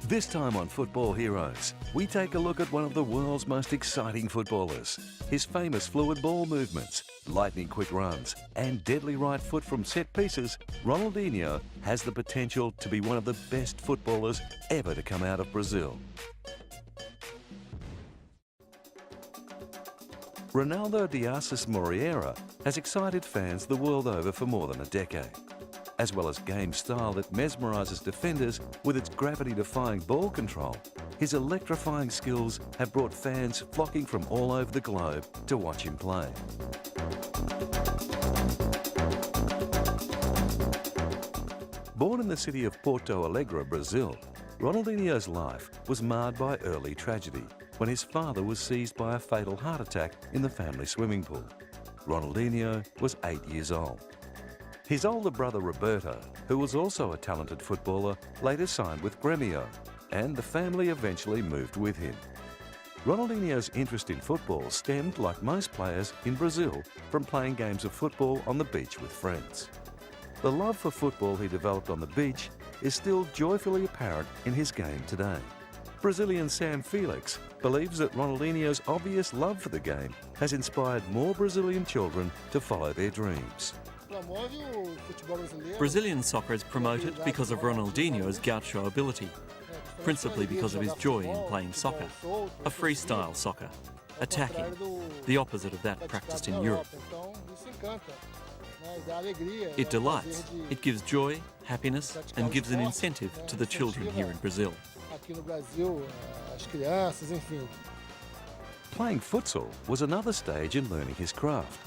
This time on Football Heroes, we take a look at one of the world's most exciting footballers. His famous fluid ball movements, lightning quick runs, and deadly right foot from set pieces, Ronaldinho has the potential to be one of the best footballers ever to come out of Brazil. Ronaldo de Assis Moreira has excited fans the world over for more than a decade. As well as game style that mesmerises defenders with its gravity-defying ball control, his electrifying skills have brought fans flocking from all over the globe to watch him play. Born in the city of Porto Alegre, Brazil, Ronaldinho's life was marred by early tragedy when his father was seized by a fatal heart attack in the family swimming pool. Ronaldinho was 8 years old. His older brother Roberto, who was also a talented footballer, later signed with Grêmio, and the family eventually moved with him. Ronaldinho's interest in football stemmed, like most players in Brazil, from playing games of football on the beach with friends. The love for football he developed on the beach is still joyfully apparent in his game today. Brazilian Sam Felix believes that Ronaldinho's obvious love for the game has inspired more Brazilian children to follow their dreams. Brazilian soccer is promoted because of Ronaldinho's gaucho ability, principally because of his joy in playing soccer, a freestyle soccer, attacking, the opposite of that practiced in Europe. It delights, it gives joy, happiness, and gives an incentive to the children here in Brazil. Playing futsal was another stage in learning his craft.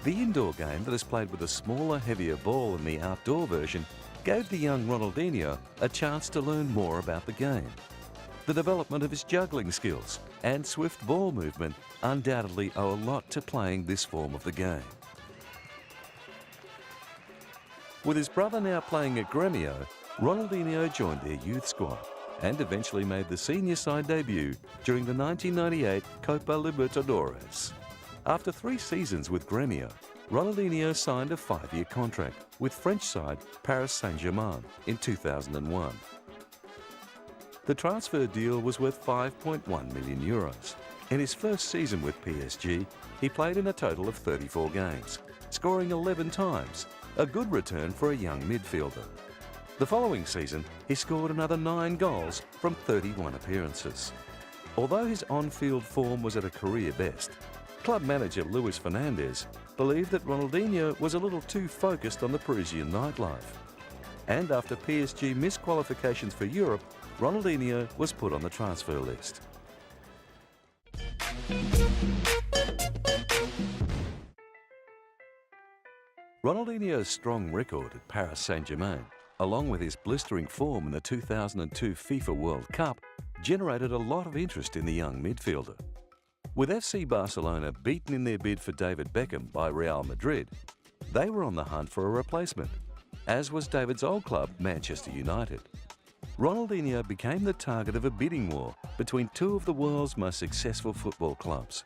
The indoor game that is played with a smaller, heavier ball in the outdoor version gave the young Ronaldinho a chance to learn more about the game. The development of his juggling skills and swift ball movement undoubtedly owe a lot to playing this form of the game. With his brother now playing at Grêmio, Ronaldinho joined their youth squad and eventually made the senior side debut during the 1998 Copa Libertadores. After 3 seasons with Grêmio, Ronaldinho signed a 5-year contract with French side Paris Saint-Germain in 2001. The transfer deal was worth €5.1 million. In his first season with PSG, he played in a total of 34 games, scoring 11 times, a good return for a young midfielder. The following season, he scored another 9 goals from 31 appearances. Although his on-field form was at a career best, club manager Luis Fernandes believed that Ronaldinho was a little too focused on the Parisian nightlife. And after PSG missed qualifications for Europe, Ronaldinho was put on the transfer list. Ronaldinho's strong record at Paris Saint-Germain, along with his blistering form in the 2002 FIFA World Cup, generated a lot of interest in the young midfielder. With FC Barcelona beaten in their bid for David Beckham by Real Madrid, they were on the hunt for a replacement, as was David's old club, Manchester United. Ronaldinho became the target of a bidding war between 2 of the world's most successful football clubs,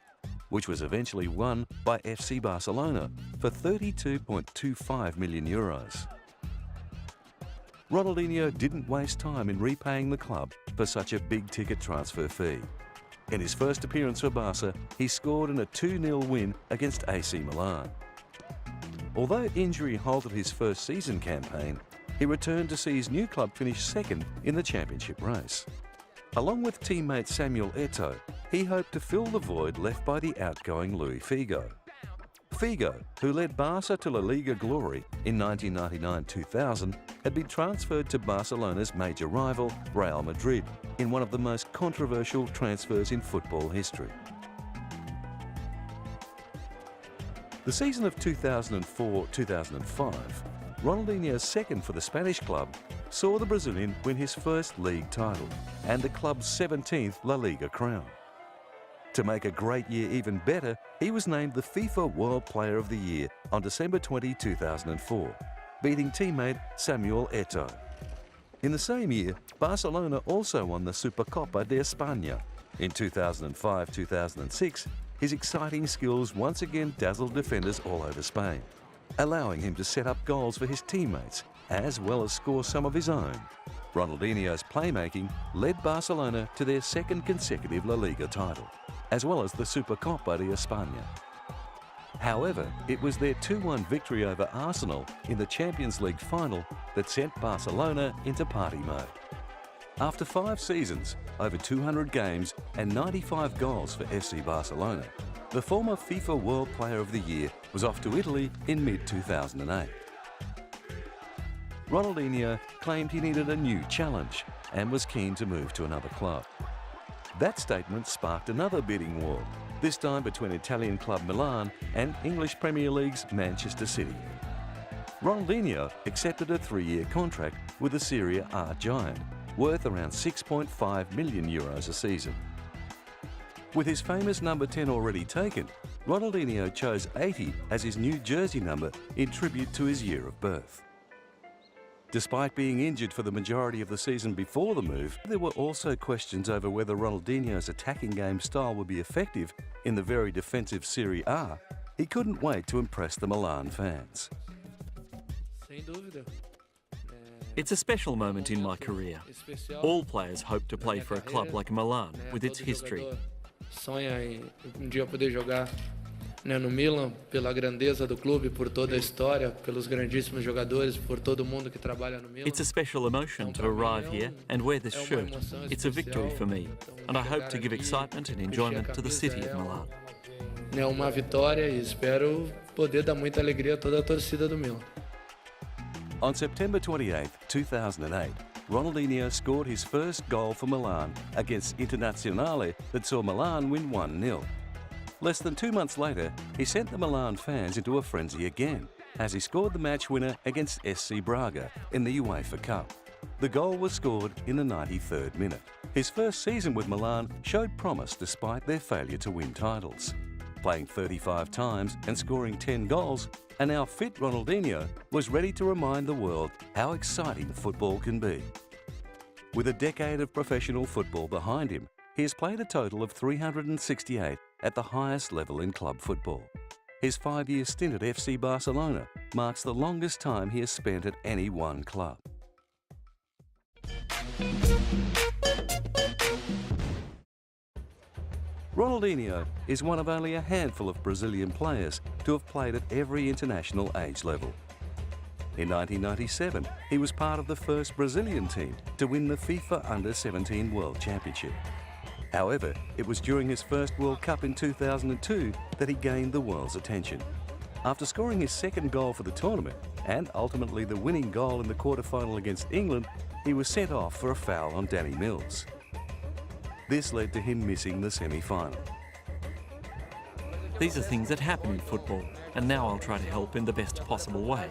which was eventually won by FC Barcelona for €32.25 million. Ronaldinho didn't waste time in repaying the club for such a big-ticket transfer fee. In his first appearance for Barca, he scored in a 2-0 win against AC Milan. Although injury halted his first season campaign, he returned to see his new club finish second in the championship race. Along with teammate Samuel Eto'o, he hoped to fill the void left by the outgoing Luis Figo. Figo, who led Barca to La Liga glory in 1999-2000, had been transferred to Barcelona's major rival, Real Madrid, in one of the most controversial transfers in football history. The season of 2004-2005, Ronaldinho's second for the Spanish club, saw the Brazilian win his first league title and the club's 17th La Liga crown. To make a great year even better, he was named the FIFA World Player of the Year on December 20, 2004, beating teammate Samuel Eto'o. In the same year, Barcelona also won the Supercopa de España. In 2005-2006, his exciting skills once again dazzled defenders all over Spain, allowing him to set up goals for his teammates as well as score some of his own. Ronaldinho's playmaking led Barcelona to their second consecutive La Liga title, as well as the Supercopa de España. However, it was their 2-1 victory over Arsenal in the Champions League final that sent Barcelona into party mode. After 5 seasons, over 200 games and 95 goals for FC Barcelona, the former FIFA World Player of the Year was off to Italy in mid-2008. Ronaldinho claimed he needed a new challenge and was keen to move to another club. That statement sparked another bidding war, this time between Italian club Milan and English Premier League's Manchester City. Ronaldinho accepted a 3-year contract with the Serie A giant, worth around €6.5 million a season. With his famous number 10 already taken, Ronaldinho chose 80 as his new jersey number in tribute to his year of birth. Despite being injured for the majority of the season before the move, there were also questions over whether Ronaldinho's attacking game style would be effective in the very defensive Serie A. He couldn't wait to impress the Milan fans. It's a special moment in my career. All players hope to play for a club like Milan with its history. Sonha dia poder jogar no Milan, pela grandeza do clube, por toda a história, pelos grandíssimos jogadores, por todo mundo que trabalha no Milan. It's a special emotion to arrive here and wear this shirt. It's a victory for me, and I hope to give excitement and enjoyment to the city of Milan. É uma vitória e espero poder dar muita alegria a toda a torcida do Milan. On September 28, 2008, Ronaldinho scored his first goal for Milan against Internazionale that saw Milan win 1-0. Less than 2 months later, he sent the Milan fans into a frenzy again, as he scored the match winner against SC Braga in the UEFA Cup. The goal was scored in the 93rd minute. His first season with Milan showed promise despite their failure to win titles. Playing 35 times and scoring 10 goals, a now fit Ronaldinho was ready to remind the world how exciting football can be. With a decade of professional football behind him, he has played a total of 368 at the highest level in club football. His 5-year stint at FC Barcelona marks the longest time he has spent at any one club. Ronaldinho is one of only a handful of Brazilian players to have played at every international age level. In 1997, he was part of the first Brazilian team to win the FIFA Under-17 World Championship. However, it was during his first World Cup in 2002 that he gained the world's attention. After scoring his second goal for the tournament and ultimately the winning goal in the quarter-final against England, he was sent off for a foul on Danny Mills. This led to him missing the semi-final. These are things that happen in football, and now I'll try to help in the best possible way,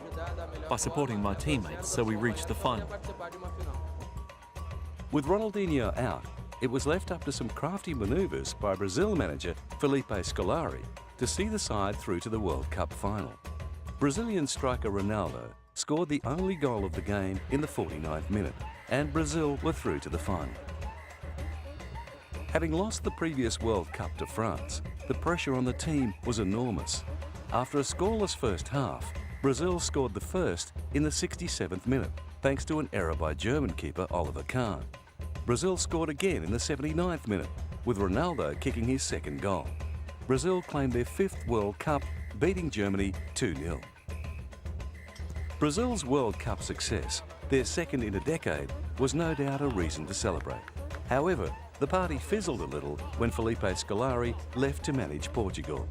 by supporting my teammates so we reach the final. With Ronaldinho out, it was left up to some crafty manoeuvres by Brazil manager Felipe Scolari to see the side through to the World Cup final. Brazilian striker Ronaldo scored the only goal of the game in the 49th minute, and Brazil were through to the final. Having lost the previous World Cup to France, the pressure on the team was enormous. After a scoreless first half, Brazil scored the first in the 67th minute, thanks to an error by German keeper Oliver Kahn. Brazil scored again in the 79th minute, with Ronaldo kicking his second goal. Brazil claimed their 5th World Cup, beating Germany 2-0. Brazil's World Cup success, their second in a decade, was no doubt a reason to celebrate. However, the party fizzled a little when Felipe Scolari left to manage Portugal.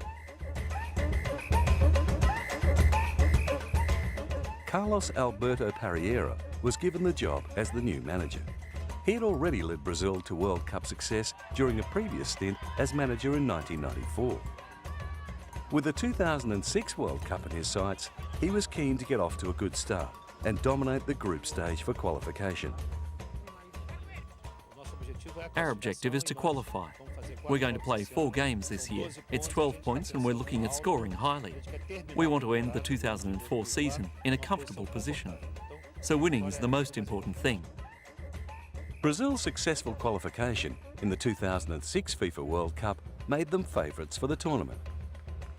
Carlos Alberto Parreira was given the job as the new manager. He had already led Brazil to World Cup success during a previous stint as manager in 1994. With the 2006 World Cup in his sights, he was keen to get off to a good start and dominate the group stage for qualification. Our objective is to qualify. We're going to play 4 games this year. It's 12 points and we're looking at scoring highly. We want to end the 2004 season in a comfortable position. So winning is the most important thing. Brazil's successful qualification in the 2006 FIFA World Cup made them favourites for the tournament.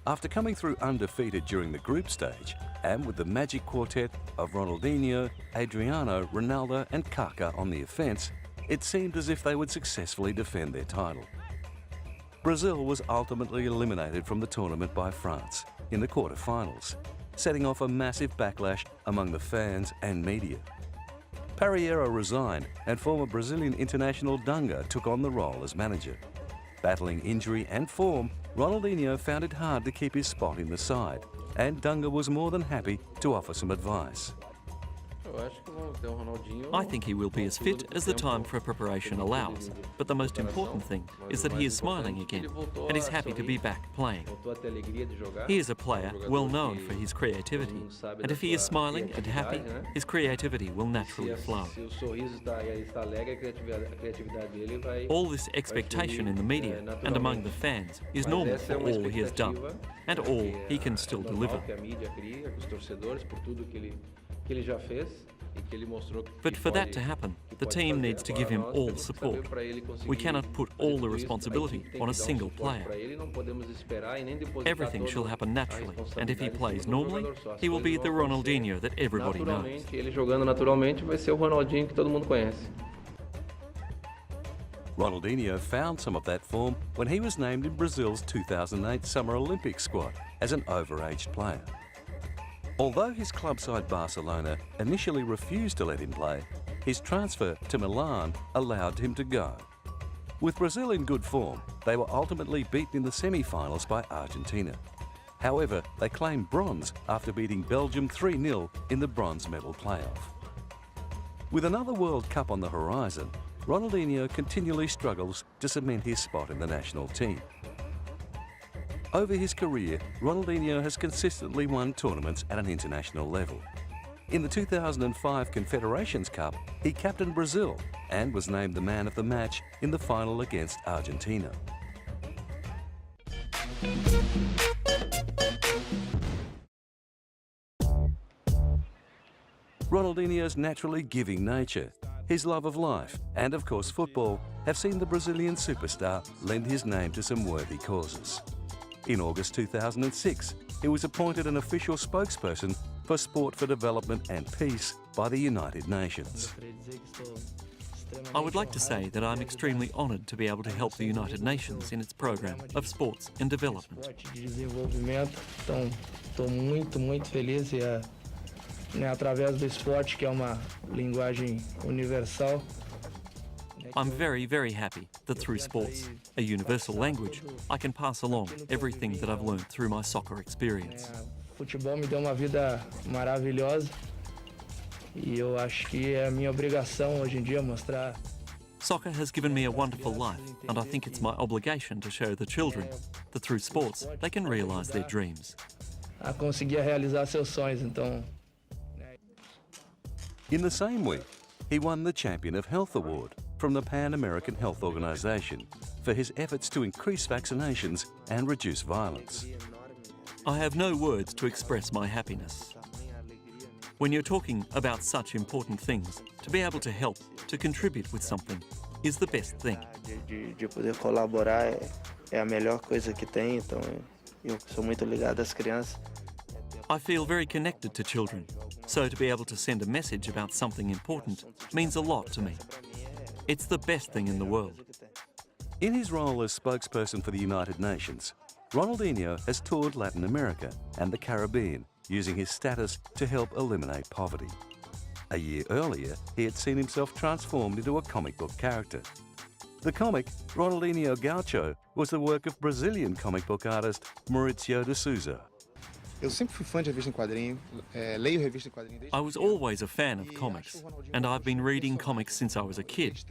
After coming through undefeated during the group stage, And with the magic quartet of Ronaldinho, Adriano, Ronaldo and Kaká on the offence, it seemed as if they would successfully defend their title. Brazil was ultimately eliminated from the tournament by France in the quarter-finals, setting off a massive backlash among the fans and media. Parreira resigned and former Brazilian international Dunga took on the role as manager. Battling injury and form, Ronaldinho found it hard to keep his spot in the side, and Dunga was more than happy to offer some advice. I think he will be as fit as the time for preparation allows, but the most important thing is that he is smiling again and is happy to be back playing. He is a player well known for his creativity, and if he is smiling and happy, his creativity will naturally flow. All this expectation in the media and among the fans is normal for all he has done and all he can still deliver. But for that to happen, the team needs to give him all support. We cannot put all the responsibility on a single player. Everything shall happen naturally, and if he plays normally, he will be the Ronaldinho that everybody knows. Ronaldinho found some of that form when he was named in Brazil's 2008 Summer Olympic squad as an overaged player. Although his club side Barcelona initially refused to let him play, his transfer to Milan allowed him to go. With Brazil in good form, they were ultimately beaten in the semi-finals by Argentina. However, they claimed bronze after beating Belgium 3-0 in the bronze medal playoff. With another World Cup on the horizon, Ronaldinho continually struggles to cement his spot in the national team. Over his career, Ronaldinho has consistently won tournaments at an international level. In the 2005 Confederations Cup, he captained Brazil and was named the man of the match in the final against Argentina. Ronaldinho's naturally giving nature, his love of life, and of course football, have seen the Brazilian superstar lend his name to some worthy causes. In August 2006, he was appointed an official spokesperson for Sport for Development and Peace by the United Nations. I would like to say that I'm extremely honoured to be able to help the United Nations in its program of sports and development. Estou muito feliz e através do esporte, que é uma linguagem universal. I'm very, very happy that through sports, a universal language, I can pass along everything that I've learned through my soccer experience. Futebol me deu uma vida maravilhosa e eu acho que é a minha obrigação hoje em dia mostrar. Soccer has given me a wonderful life, and I think it's my obligation to show the children that through sports they can realise their dreams. A conseguir realizar seus sonhos, então. In the same week, he won the Champion of Health Award from the Pan American Health Organization for his efforts to increase vaccinations and reduce violence. I have no words to express my happiness. When you're talking about such important things, to be able to help, to contribute with something, is the best thing. De poder colaborar é a melhor coisa que tem, então eu sou muito ligado às crianças. I feel very connected to children, so to be able to send a message about something important means a lot to me. It's the best thing in the world. In his role as spokesperson for the United Nations, Ronaldinho has toured Latin America and the Caribbean, using his status to help eliminate poverty. A year earlier, he had seen himself transformed into a comic book character. The comic, Ronaldinho Gaúcho, was the work of Brazilian comic book artist Mauricio de Souza. Eu sempre fui fã de revista em quadrinho, leio revista em quadrinho desde. I was always a fan of comics, and I've been reading comics since I was a kid.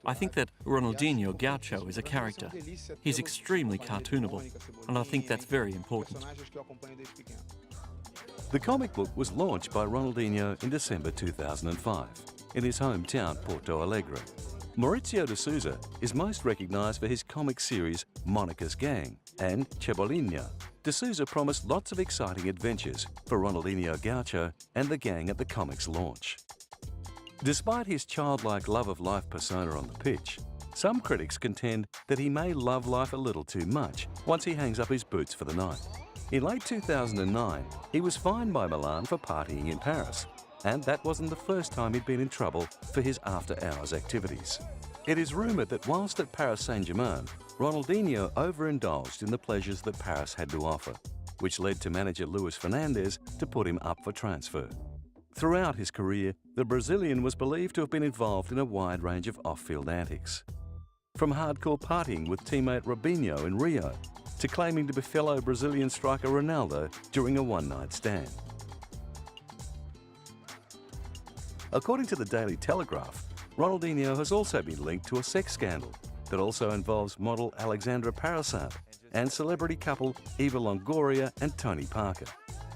I think that Ronaldinho Gaúcho is a character. He's extremely cartoonable, and I think that's very important. The comic book was launched by Ronaldinho in December 2005 in his hometown Porto Alegre. Mauricio de Souza is most recognised for his comic series Monica's Gang and Cebolinha. De Souza promised lots of exciting adventures for Ronaldinho Gaúcho and the gang at the comic's launch. Despite his childlike love of life persona on the pitch, some critics contend that he may love life a little too much once he hangs up his boots for the night. In late 2009, he was fined by Milan for partying in Paris, and that wasn't the first time he'd been in trouble for his after-hours activities. It is rumoured that whilst at Paris Saint-Germain, Ronaldinho overindulged in the pleasures that Paris had to offer, which led to manager Luis Fernandes to put him up for transfer. Throughout his career, the Brazilian was believed to have been involved in a wide range of off-field antics. From hardcore partying with teammate Robinho in Rio, to claiming to be fellow Brazilian striker Ronaldo during a one-night stand. According to the Daily Telegraph, Ronaldinho has also been linked to a sex scandal that also involves model Alexandra Parasant and celebrity couple Eva Longoria and Tony Parker.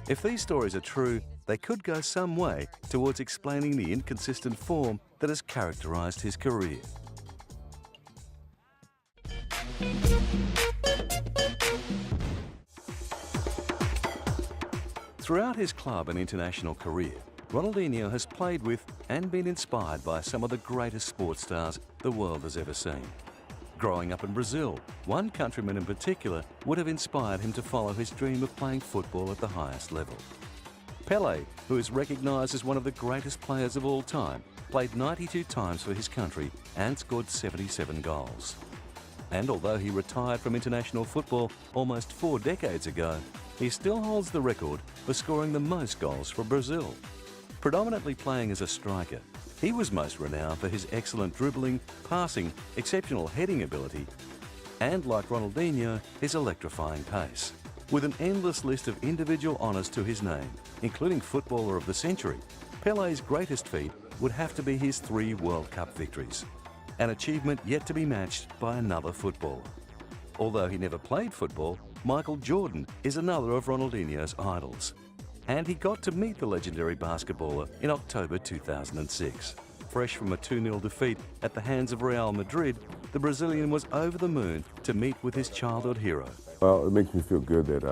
If these stories are true, they could go some way towards explaining the inconsistent form that has characterised his career. Throughout his club and international career, Ronaldinho has played with and been inspired by some of the greatest sports stars the world has ever seen. Growing up in Brazil, one countryman in particular would have inspired him to follow his dream of playing football at the highest level. Pelé, who is recognised as one of the greatest players of all time, played 92 times for his country and scored 77 goals. And although he retired from international football almost 4 decades ago, he still holds the record for scoring the most goals for Brazil. Predominantly playing as a striker, he was most renowned for his excellent dribbling, passing, exceptional heading ability, and like Ronaldinho, his electrifying pace. With an endless list of individual honours to his name, including Footballer of the Century, Pelé's greatest feat would have to be his 3 World Cup victories, an achievement yet to be matched by another footballer. Although he never played football, Michael Jordan is another of Ronaldinho's idols. And he got to meet the legendary basketballer in October 2006. Fresh from a 2-0 defeat at the hands of Real Madrid, the Brazilian was over the moon to meet with his childhood hero. Well, it makes me feel good that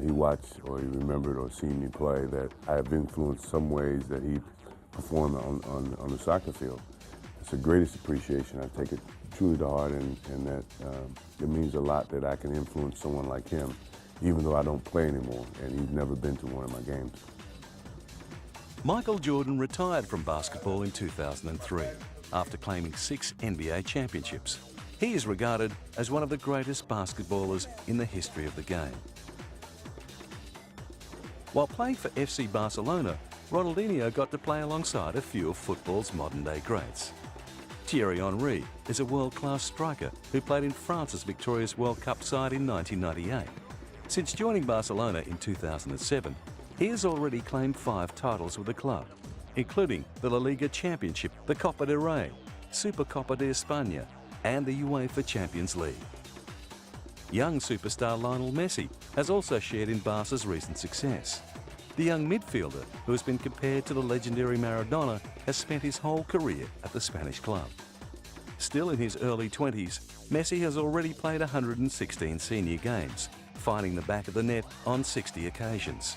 he watched or he remembered or seen me play, that I have influenced some ways that he performed on the soccer field. It's the greatest appreciation. I take it truly to heart, and that it means a lot that I can influence someone like him, even though I don't play anymore, and he's never been to one of my games. Michael Jordan retired from basketball in 2003 after claiming 6 NBA championships. He is regarded as one of the greatest basketballers in the history of the game. While playing for FC Barcelona, Ronaldinho got to play alongside a few of football's modern-day greats. Thierry Henry is a world-class striker who played in France's victorious World Cup side in 1998. Since joining Barcelona in 2007, he has already claimed 5 titles with the club, including the La Liga Championship, the Copa del Rey, Supercopa de España, and the UEFA Champions League. Young superstar Lionel Messi has also shared in Barca's recent success. The young midfielder, who has been compared to the legendary Maradona, has spent his whole career at the Spanish club. Still in his early 20s, Messi has already played 116 senior games, finding the back of the net on 60 occasions.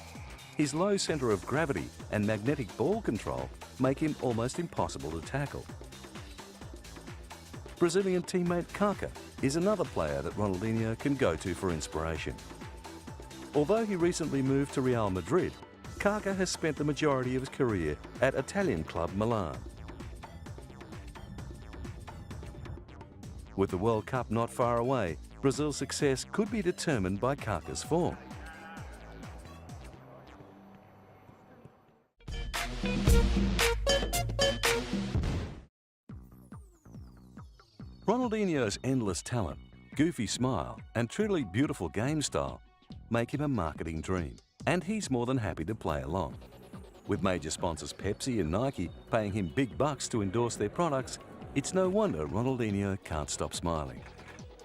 His low centre of gravity and magnetic ball control make him almost impossible to tackle. Brazilian teammate Kaká is another player that Ronaldinho can go to for inspiration. Although he recently moved to Real Madrid, Kaká has spent the majority of his career at Italian club Milan. With the World Cup not far away, Brazil's success could be determined by Kaká's form. Ronaldinho's endless talent, goofy smile, and truly beautiful game style make him a marketing dream, and he's more than happy to play along. With major sponsors Pepsi and Nike paying him big bucks to endorse their products, it's no wonder Ronaldinho can't stop smiling.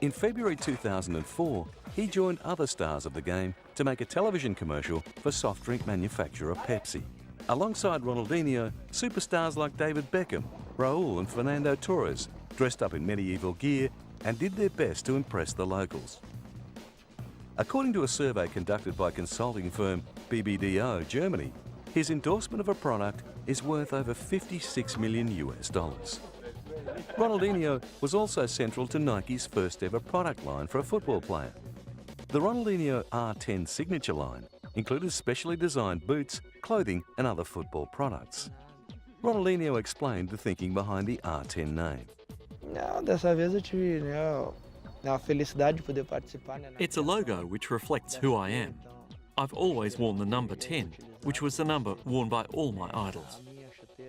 In February 2004, he joined other stars of the game to make a television commercial for soft drink manufacturer Pepsi. Alongside Ronaldinho, superstars like David Beckham, Raul and Fernando Torres dressed up in medieval gear and did their best to impress the locals. According to a survey conducted by consulting firm BBDO Germany, his endorsement of a product is worth over $56 million US. Ronaldinho was also central to Nike's first ever product line for a football player. The Ronaldinho R10 signature line included specially designed boots, clothing and other football products. Ronaldinho explained the thinking behind the R10 name. Não, dessa vez eu tive, a felicidade de poder participar, It's a logo which reflects who I am. I've always worn the number 10, which was the number worn by all my idols.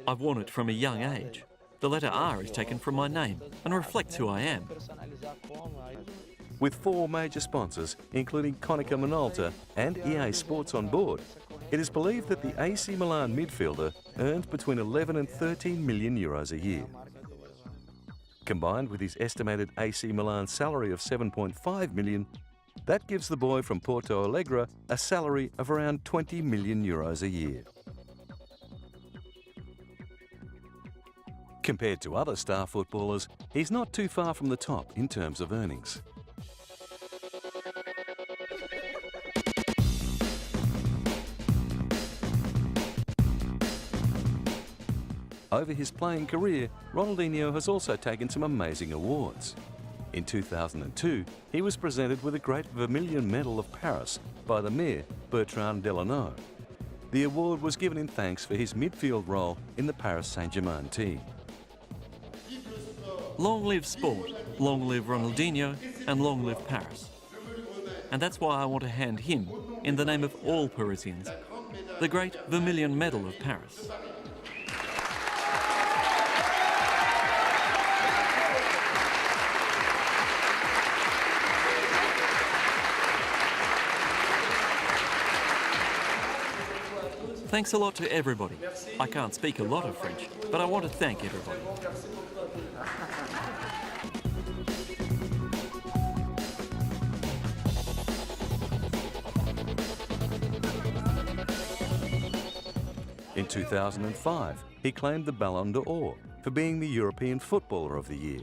I've worn it from a young age. The letter R is taken from my name and reflects who I am. With 4 major sponsors, including Konica Minolta and EA Sports on board, it is believed that the AC Milan midfielder earned between 11 and 13 million euros a year. Combined with his estimated AC Milan salary of 7.5 million, that gives the boy from Porto Alegre a salary of around 20 million euros a year. Compared to other star footballers, he's not too far from the top in terms of earnings. Over his playing career, Ronaldinho has also taken some amazing awards. In 2002, he was presented with the Great Vermilion Medal of Paris by the Mayor, Bertrand Delanoë. The award was given in thanks for his midfield role in the Paris Saint-Germain team. Long live sport, long live Ronaldinho, and long live Paris. And that's why I want to hand him, in the name of all Parisians, the Great Vermilion Medal of Paris. Thanks a lot to everybody. I can't speak a lot of French, but I want to thank everybody. In 2005, he claimed the Ballon d'Or for being the European Footballer of the Year.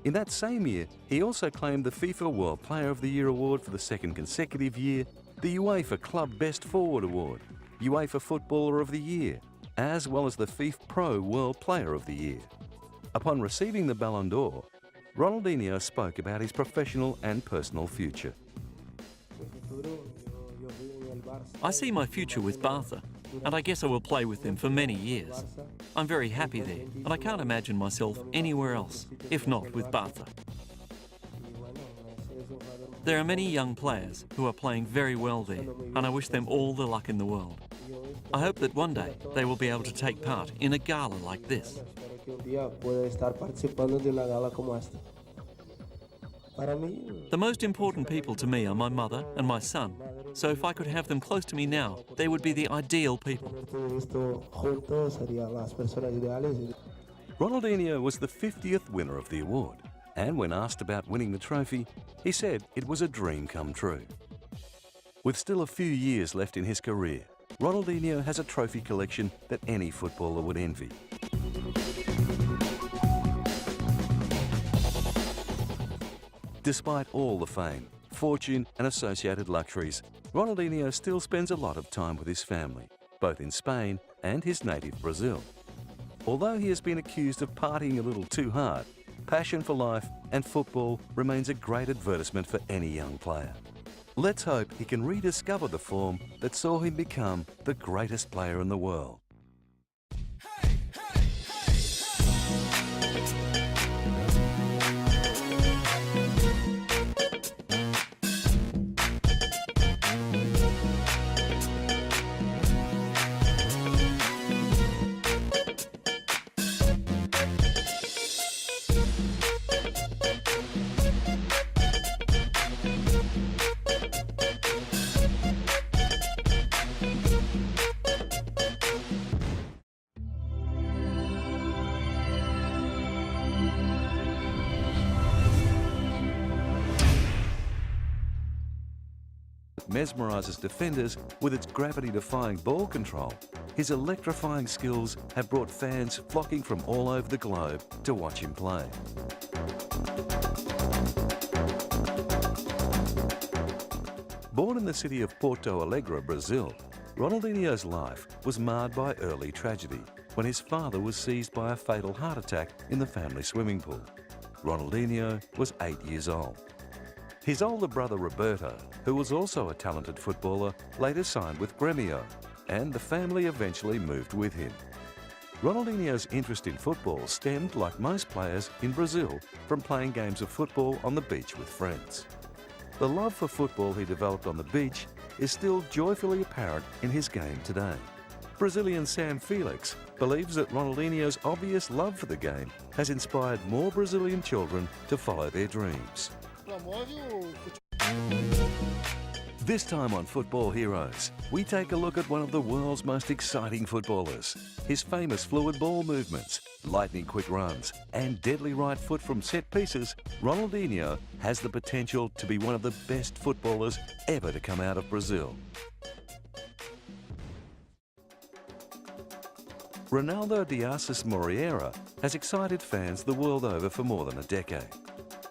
In that same year, he also claimed the FIFA World Player of the Year award for the second consecutive year, the UEFA Club Best Forward Award, UEFA Footballer of the Year, as well as the FIFA Pro World Player of the Year. Upon receiving the Ballon d'Or, Ronaldinho spoke about his professional and personal future. I see my future with Barca, and I guess I will play with them for many years. I'm very happy there, and I can't imagine myself anywhere else, if not with Barca. There are many young players who are playing very well there, and I wish them all the luck in the world. I hope that one day they will be able to take part in a gala like this. The most important people to me are my mother and my son, so if I could have them close to me now, they would be the ideal people. Ronaldinho was the 50th winner of the award, and when asked about winning the trophy, he said it was a dream come true. With still a few years left in his career, Ronaldinho has a trophy collection that any footballer would envy. Despite all the fame, fortune and associated luxuries, Ronaldinho still spends a lot of time with his family, both in Spain and his native Brazil. Although he has been accused of partying a little too hard, passion for life and football remains a great advertisement for any young player. Let's hope he can rediscover the form that saw him become the greatest player in the world. Mesmerises defenders with its gravity-defying ball control. His electrifying skills have brought fans flocking from all over the globe to watch him play. Born in the city of Porto Alegre, Brazil, Ronaldinho's life was marred by early tragedy when his father was seized by a fatal heart attack in the family swimming pool. Ronaldinho was 8 years old. His older brother Roberto, who was also a talented footballer, later signed with Grêmio, and the family eventually moved with him. Ronaldinho's interest in football stemmed, like most players in Brazil, from playing games of football on the beach with friends. The love for football he developed on the beach is still joyfully apparent in his game today. Brazilian Sam Felix believes that Ronaldinho's obvious love for the game has inspired more Brazilian children to follow their dreams. This time on Football Heroes, we take a look at one of the world's most exciting footballers. His famous fluid ball movements, lightning quick runs, and deadly right foot from set pieces, Ronaldinho has the potential to be one of the best footballers ever to come out of Brazil. Ronaldo de Assis Moreira has excited fans the world over for more than a decade,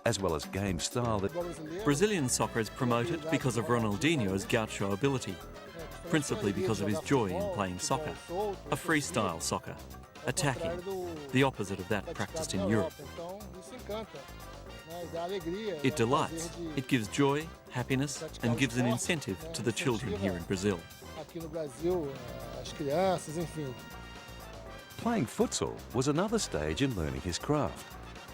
as well as game style that Brazilian soccer is promoted because of Ronaldinho's gaucho ability, principally because of his joy in playing soccer, a freestyle soccer, attacking, the opposite of that practiced in Europe. It delights, it gives joy, happiness, and gives an incentive to the children here in Brazil. playing futsal was another stage in learning his craft.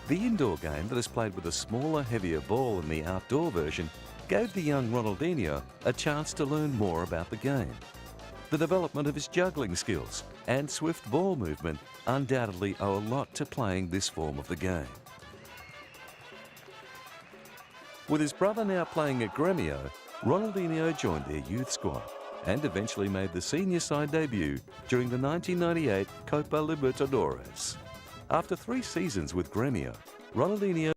The indoor game that is played with a smaller, heavier ball than the outdoor version gave the young Ronaldinho a chance to learn more about the game. The development of his juggling skills and swift ball movement undoubtedly owe a lot to playing this form of the game. With his brother now playing at Grêmio, Ronaldinho joined their youth squad and eventually made the senior side debut during the 1998 Copa Libertadores. After 3 seasons with Grêmio, Ronaldinho